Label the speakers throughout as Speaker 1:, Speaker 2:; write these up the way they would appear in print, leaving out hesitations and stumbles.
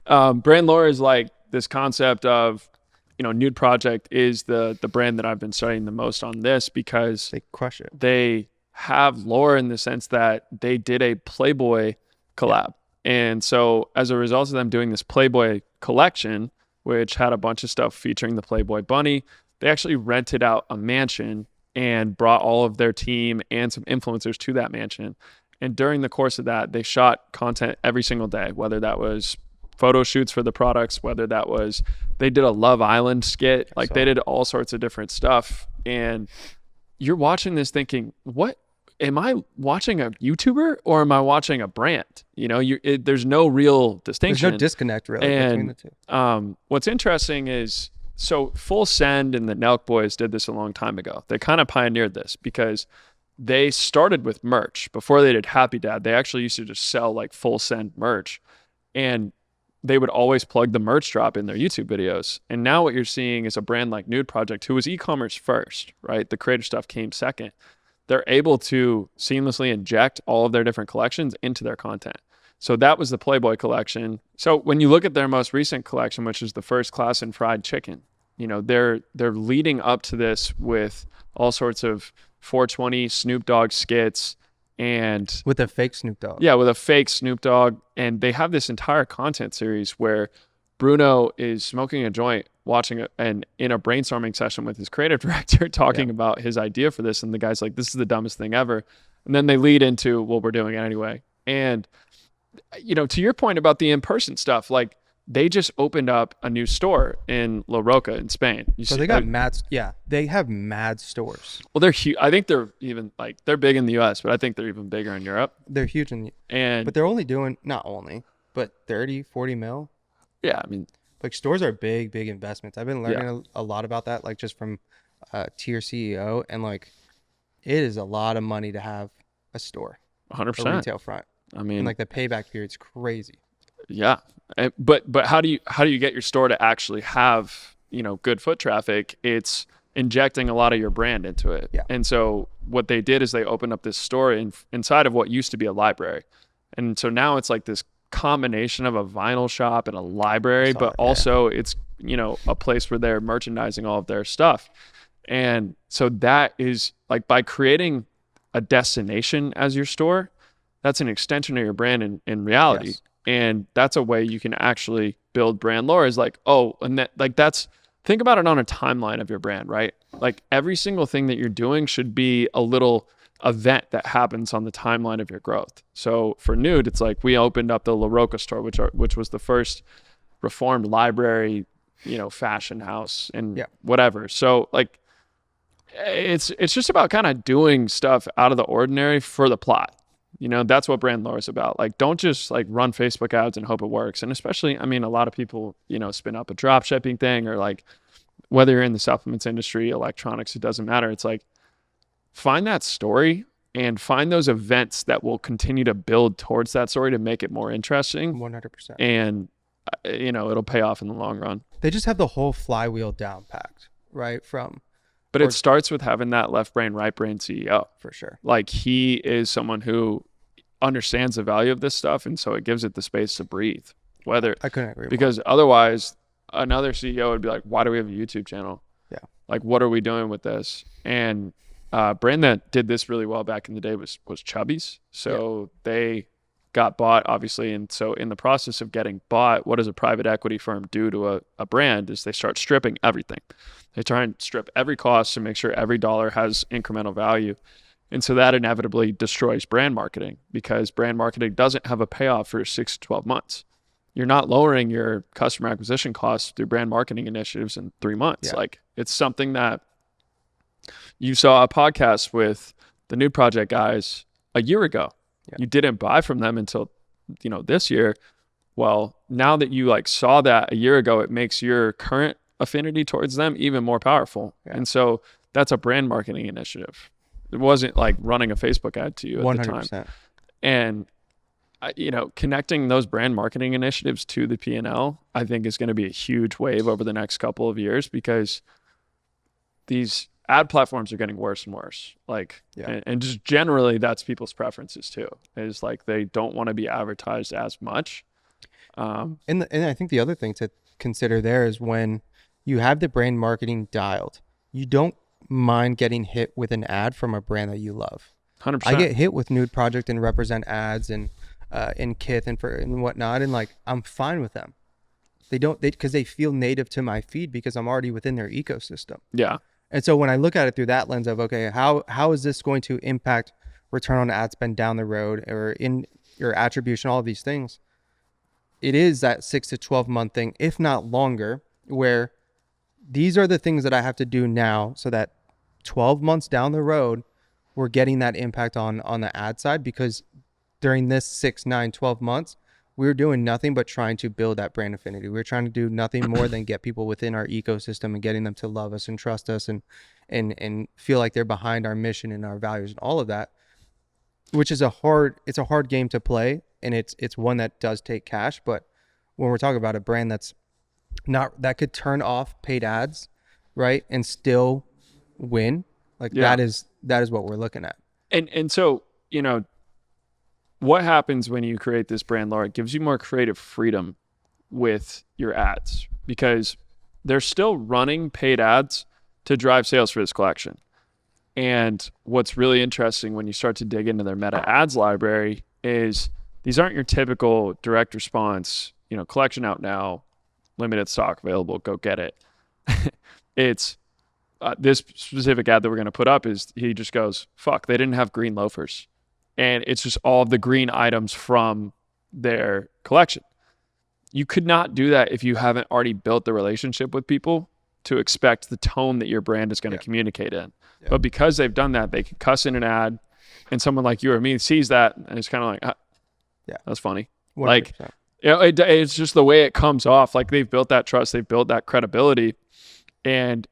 Speaker 1: Brand lore is like this concept of, Nude Project is the brand that I've been studying the most on this because
Speaker 2: They crush it.
Speaker 1: they have lore in the sense that they did a Playboy collab. And so as a result of them doing this Playboy collection, which had a bunch of stuff featuring the Playboy bunny, they actually rented out a mansion and brought all of their team and some influencers to that mansion. And during the course of that, they shot content every single day, whether that was photo shoots for the products, whether that was, they did a Love Island skit, like they did all sorts of different stuff. And you're watching this thinking, what? Am I watching a YouTuber or am I watching a brand? There's no real distinction.
Speaker 2: There's no disconnect really between the two.
Speaker 1: What's interesting is, so Full Send and the Nelk Boys did this a long time ago. They kind of pioneered this because they started with merch. Before they did Happy Dad, they actually used to just sell like Full Send merch. And they would always plug the merch drop in their YouTube videos. And now what you're seeing is a brand like Nude Project, who was e-commerce first, right? The creative stuff came second. They're able to seamlessly inject all of their different collections into their content. So that was the Playboy collection. So when you look at their most recent collection, which is the First Class and Fried Chicken, they're leading up to this with all sorts of 420 Snoop Dogg skits and
Speaker 2: with a fake Snoop Dogg.
Speaker 1: Yeah, with a fake Snoop Dogg. And they have this entire content series where Bruno is smoking a joint, watching it, and in a brainstorming session with his creative director, talking about his idea for this. And the guy's like, this is the dumbest thing ever. And then they lead into, well, we're doing it anyway. And, to your point about the in-person stuff, like they just opened up a new store in La Roca in Spain.
Speaker 2: They got mad. Yeah, they have mad stores.
Speaker 1: Well, they're huge. I think they're even they're big in the US, but I think they're even bigger in Europe.
Speaker 2: They're huge but they're only doing, not only, but 30, 40 mil.
Speaker 1: Yeah, I mean,
Speaker 2: like stores are big investments. I've been learning a lot about that, like just from Tier CEO, and like it is a lot of money to have a store,
Speaker 1: 100%,
Speaker 2: a retail front.
Speaker 1: I mean,
Speaker 2: and like the payback period's crazy.
Speaker 1: Yeah, but how do you get your store to actually have good foot traffic? It's injecting a lot of your brand into it.
Speaker 2: Yeah.
Speaker 1: And so what they did is they opened up this store inside of what used to be a library, and so now it's like this combination of a vinyl shop and a library, but also it's a place where they're merchandising all of their stuff. And so that is like, by creating a destination as your store, that's an extension of your brand in reality.
Speaker 2: Yes.
Speaker 1: And that's a way you can actually build brand lore, is like, oh, and that, like, that's, think about it on a timeline of your brand, right? Like every single thing that you're doing should be a little event that happens on the timeline of your growth. So for Nude, it's like we opened up the La Roca store, which was the first reformed library, fashion house and whatever. So like it's just about kind of doing stuff out of the ordinary for the plot. That's what brand lore is about. Like, don't just like run Facebook ads and hope it works. And especially, I mean, a lot of people, spin up a drop shipping thing, or like whether you're in the supplements industry, electronics, it doesn't matter. It's like, find that story and find those events that will continue to build towards that story to make it more interesting.
Speaker 2: 100%.
Speaker 1: And, it'll pay off in the long run.
Speaker 2: They just have the whole flywheel down packed, right?
Speaker 1: But it starts with having that left brain, right brain CEO.
Speaker 2: For sure.
Speaker 1: Like, he is someone who understands the value of this stuff. And so it gives it the space to breathe.
Speaker 2: I couldn't agree more.
Speaker 1: Because otherwise, another CEO would be like, why do we have a YouTube channel?
Speaker 2: Yeah.
Speaker 1: Like, what are we doing with this? And brand that did this really well back in the day was Chubby's. So they got bought, obviously. And so in the process of getting bought, what does a private equity firm do to a brand is they start stripping everything. They try and strip every cost to make sure every dollar has incremental value. And so that inevitably destroys brand marketing, because brand marketing doesn't have a payoff for 6 to 12 months. You're not lowering your customer acquisition costs through brand marketing initiatives in 3 months.
Speaker 2: Yeah.
Speaker 1: Like, it's something that you saw a podcast with the Nude Project guys a year ago. Yeah. You didn't buy from them until, this year. Well, now that you like saw that a year ago, it makes your current affinity towards them even more powerful. Yeah. And so that's a brand marketing initiative. It wasn't like running a Facebook ad to you at 100%. The time. And, connecting those brand marketing initiatives to the P&L, I think is going to be a huge wave over the next couple of years, because these ad platforms are getting worse and worse. Like, and just generally that's people's preferences too, is like, they don't want to be advertised as much.
Speaker 2: And I think the other thing to consider there is when you have the brand marketing dialed, you don't mind getting hit with an ad from a brand that you love. I
Speaker 1: 100%.
Speaker 2: get hit with Nude Project and Represent ads and Kith and whatnot, and like I'm fine with them. They because they feel native to my feed because I'm already within their ecosystem.
Speaker 1: Yeah.
Speaker 2: And so when I look at it through that lens of, okay, how is this going to impact return on ad spend down the road or in your attribution, all of these things, it is that 6 to 12 month thing, if not longer, where these are the things that I have to do now so that 12 months down the road, we're getting that impact on the ad side, because during this 6, 9, 12 months, we were doing nothing but trying to build that brand affinity. We were trying to do nothing more than get people within our ecosystem and getting them to love us and trust us and feel like they're behind our mission and our values and all of that, which is it's a hard game to play, and it's one that does take cash. But when we're talking about a brand that's not, that could turn off paid ads, right, and still win, like
Speaker 1: Yeah.
Speaker 2: that is what we're looking at.
Speaker 1: And so, what happens when you create this brand lore? It gives you more creative freedom with your ads because they're still running paid ads to drive sales for this collection. And what's really interesting when you start to dig into their meta ads library is these aren't your typical direct response, collection out now, limited stock available, go get it. It's this specific ad that we're going to put up is he just goes, fuck, they didn't have green loafers. And it's just all of the green items from their collection. You could not do that if you haven't already built the relationship with people to expect the tone that your brand is going to communicate in. Yeah. But because they've done that, they can cuss in an ad, and someone like you or me sees that and it's kind of like, yeah, that's funny. 100%. Like, it's just the way it comes off. Like they've built that trust, they've built that credibility. And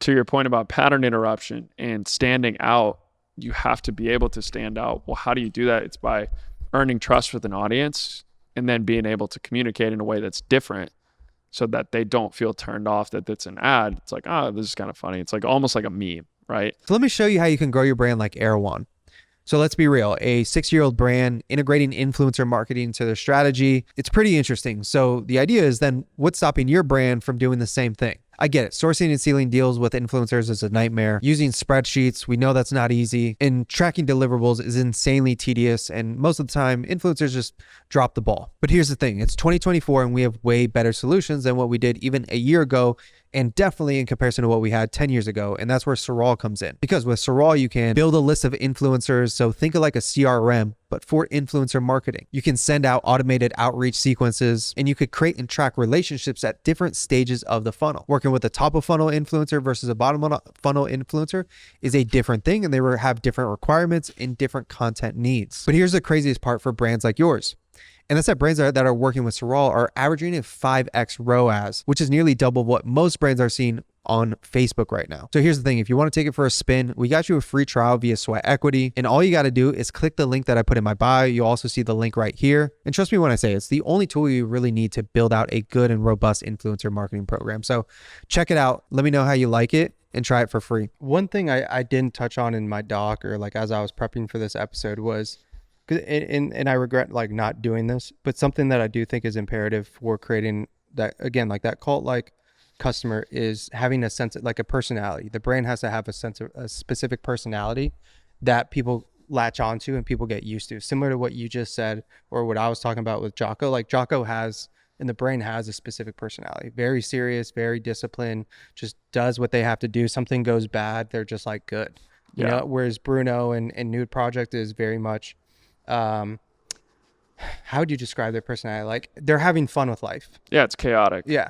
Speaker 1: to your point about pattern interruption and standing out, you have to be able to stand out. Well, how do you do that? It's by earning trust with an audience and then being able to communicate in a way that's different so that they don't feel turned off that it's an ad. It's like, this is kind of funny. It's like almost like a meme, right?
Speaker 3: So let me show you how you can grow your brand like Erewhon. So let's be real, a 6-year-old brand integrating influencer marketing into their strategy. It's pretty interesting. So the idea is then what's stopping your brand from doing the same thing? I get it. Sourcing and sealing deals with influencers is a nightmare. Using spreadsheets, we know that's not easy. And tracking deliverables is insanely tedious. And most of the time, influencers just drop the ball. But here's the thing. It's 2024 and we have way better solutions than what we did even a year ago, and definitely in comparison to what we had 10 years ago. And that's where Sorrel comes in. Because with Sorrel, you can build a list of influencers. So think of like a CRM, but for influencer marketing. You can send out automated outreach sequences, and you could create and track relationships at different stages of the funnel. Working with a top of funnel influencer versus a bottom of funnel influencer is a different thing, and they have different requirements and different content needs. But here's the craziest part for brands like yours. And that's that brands that are working with Sorrel are averaging a 5x ROAS, which is nearly double what most brands are seeing on Facebook right now. So here's the thing. If you want to take it for a spin, we got you a free trial via Sweat Equity. And all you got to do is click the link that I put in my bio. You'll also see the link right here. And trust me when I say it's the only tool you really need to build out a good and robust influencer marketing program. So check it out. Let me know how you like it and try it for free.
Speaker 2: One thing I didn't touch on in my doc or like as I was prepping for this episode was, and I regret like not doing this, but something that I do think is imperative for creating that, again, like that cult like customer, is having a sense of like a personality. The brand has to have a sense of a specific personality that people latch onto and people get used to, similar to what you just said or what I was talking about with Jocko. Like Jocko has, and the brand has a specific personality, very serious, very disciplined, just does what they have to do. Something goes bad, they're just like good, you know. Whereas Bruno and Nude Project is very much how would you describe their personality? Like they're having fun with life.
Speaker 1: Yeah, it's chaotic.
Speaker 2: Yeah.